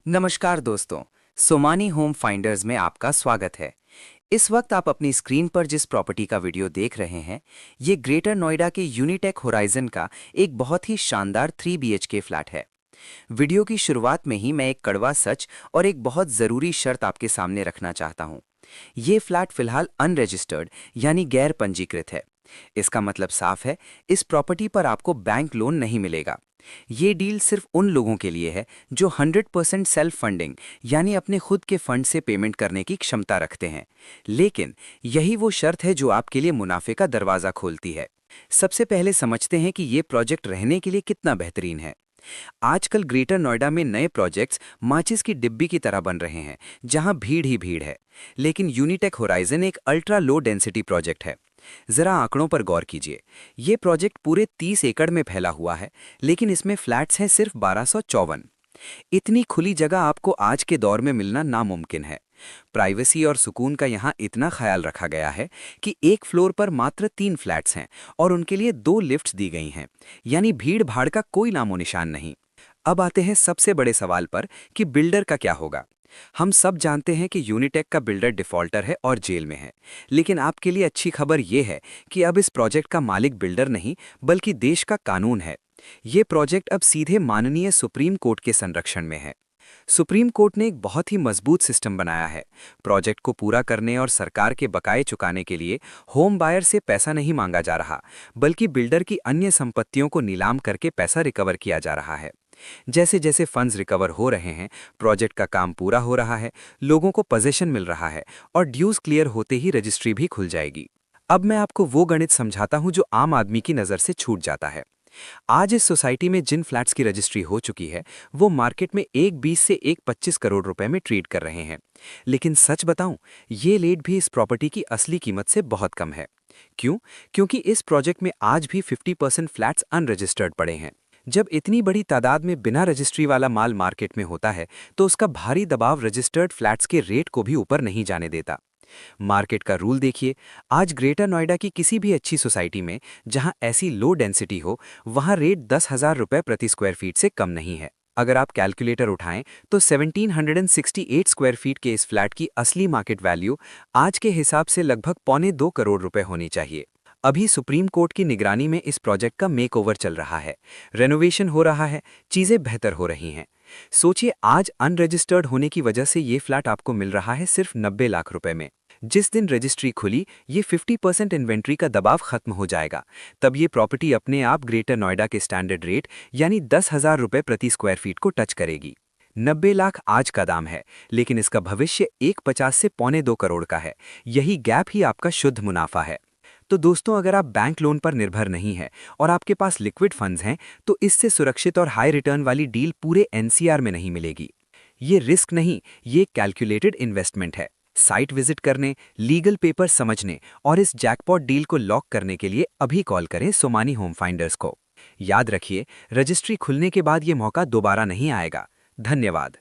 नमस्कार दोस्तों, Somani home finders में आपका स्वागत है। इस वक्त आप अपनी स्क्रीन पर जिस प्रॉपर्टी का वीडियो देख रहे हैं, ये ग्रेटर नोएडा के यूनिटेक होराइजन का एक बहुत ही शानदार 3 BHK फ्लैट है। वीडियो की शुरुआत में ही मैं एक कड़वा सच और एक बहुत ज़रूरी शर्त आपके सामने रखना चाहता हूँ। ये फ्लैट फिलहाल अनरजिस्टर्ड यानी गैर पंजीकृत है। इसका मतलब साफ है, इस प्रॉपर्टी पर आपको बैंक लोन नहीं मिलेगा। ये डील सिर्फ उन लोगों के लिए है जो 100% सेल्फ फंडिंग यानी अपने खुद के फंड से पेमेंट करने की क्षमता रखते हैं। लेकिन यही वो शर्त है जो आपके लिए मुनाफे का दरवाज़ा खोलती है। सबसे पहले समझते हैं कि ये प्रोजेक्ट रहने के लिए कितना बेहतरीन है। आजकल ग्रेटर नोएडा में नए प्रोजेक्ट्स माचिस की डिब्बी की तरह बन रहे हैं, जहां भीड़ ही भीड़ है। लेकिन यूनिटेक होराइजन एक अल्ट्रा लो डेंसिटी प्रोजेक्ट है। जरा आंकड़ों पर गौर कीजिए। ये प्रोजेक्ट पूरे 30 एकड़ में फैला हुआ है, लेकिन इसमें फ्लैट्स हैं सिर्फ 1254। इतनी खुली जगह आपको आज के दौर में मिलना नामुमकिन है। प्राइवेसी और सुकून का यहाँ इतना ख्याल रखा गया है कि एक फ्लोर पर मात्र 3 फ्लैट्स हैं और उनके लिए 2 लिफ्ट्स दी गई हैं, यानी भीड़ भाड़ का कोई नामो निशान नहीं। अब आते हैं सबसे बड़े सवाल पर कि बिल्डर का क्या होगा। हम सब जानते हैं कि यूनिटेक का बिल्डर डिफॉल्टर है और जेल में है। लेकिन आपके लिए अच्छी खबर यह है कि अब इस प्रोजेक्ट का मालिक बिल्डर नहीं, बल्कि देश का कानून है। ये प्रोजेक्ट अब सीधे माननीय सुप्रीम कोर्ट के संरक्षण में है। सुप्रीम कोर्ट ने एक बहुत ही मजबूत सिस्टम बनाया है। प्रोजेक्ट को पूरा करने और सरकार के बकाये चुकाने के लिए होम बायर से पैसा नहीं मांगा जा रहा, बल्कि बिल्डर की अन्य संपत्तियों को नीलाम करके पैसा रिकवर किया जा रहा है। जैसे जैसे फंड्स रिकवर हो रहे हैं, प्रोजेक्ट का काम पूरा हो रहा है, लोगों को पोजीशन मिल रहा है और ड्यूज क्लियर होते ही रजिस्ट्री भी खुल जाएगी। अब मैं आपको वो गणित समझाता हूं जो आम आदमी की नज़र से छूट जाता है। आज इस सोसाइटी में जिन फ्लैट्स की रजिस्ट्री हो चुकी है, वो मार्केट में एक 20 से एक 25 करोड़ रुपए में ट्रेड कर रहे हैं। लेकिन सच बताऊं, ये रेट भी इस प्रॉपर्टी की असली कीमत से बहुत कम है। क्यों? क्योंकि इस प्रोजेक्ट में आज भी 50% फ्लैट्स अनरजिस्टर्ड पड़े हैं। जब इतनी बड़ी तादाद में बिना रजिस्ट्री वाला माल मार्केट में होता है, तो उसका भारी दबाव रजिस्टर्ड फ्लैट्स के रेट को भी ऊपर नहीं जाने देता। मार्केट का रूल देखिए। आज ग्रेटर नोएडा की किसी भी अच्छी सोसाइटी में जहां ऐसी लो डेंसिटी हो, वहां रेट 10,000 रुपए प्रति स्क्वायर फीट से कम नहीं है। अगर आप कैलकुलेटर उठाएं तो 1768 स्क्वायर फीट के इस फ्लैट की असली मार्केट वैल्यू आज के हिसाब से लगभग 1.25 करोड़ रुपए होनी चाहिए। अभी सुप्रीम कोर्ट की निगरानी में इस प्रोजेक्ट का मेकओवर चल रहा है, रेनोवेशन हो रहा है, चीजें बेहतर हो रही हैं। सोचिए, आज अनरजिस्टर्ड होने की वजह से ये फ्लैट आपको मिल रहा है सिर्फ 90 लाख रुपए में। जिस दिन रजिस्ट्री खुली, ये 50% इन्वेंट्री का दबाव खत्म हो जाएगा। तब ये प्रॉपर्टी अपने आप ग्रेटर नोएडा के स्टैंडर्ड रेट यानी 10,000 रुपए प्रति स्क्वायर फीट को टच करेगी। 90 लाख आज का दाम है, लेकिन इसका भविष्य 1,50 से 1.25 करोड़ का है। यही गैप ही आपका शुद्ध मुनाफा है। तो दोस्तों, अगर आप बैंक लोन पर निर्भर नहीं हैं और आपके पास लिक्विड फंड्स हैं, तो इससे सुरक्षित और हाई रिटर्न वाली डील पूरे एनसीआर में नहीं मिलेगी। ये रिस्क नहीं, ये कैलकुलेटेड इन्वेस्टमेंट है। साइट विजिट करने, लीगल पेपर समझने और इस जैकपॉट डील को लॉक करने के लिए अभी कॉल करें सोमानी होम फाइंडर्स को। याद रखिए, रजिस्ट्री खुलने के बाद ये मौका दोबारा नहीं आएगा। धन्यवाद।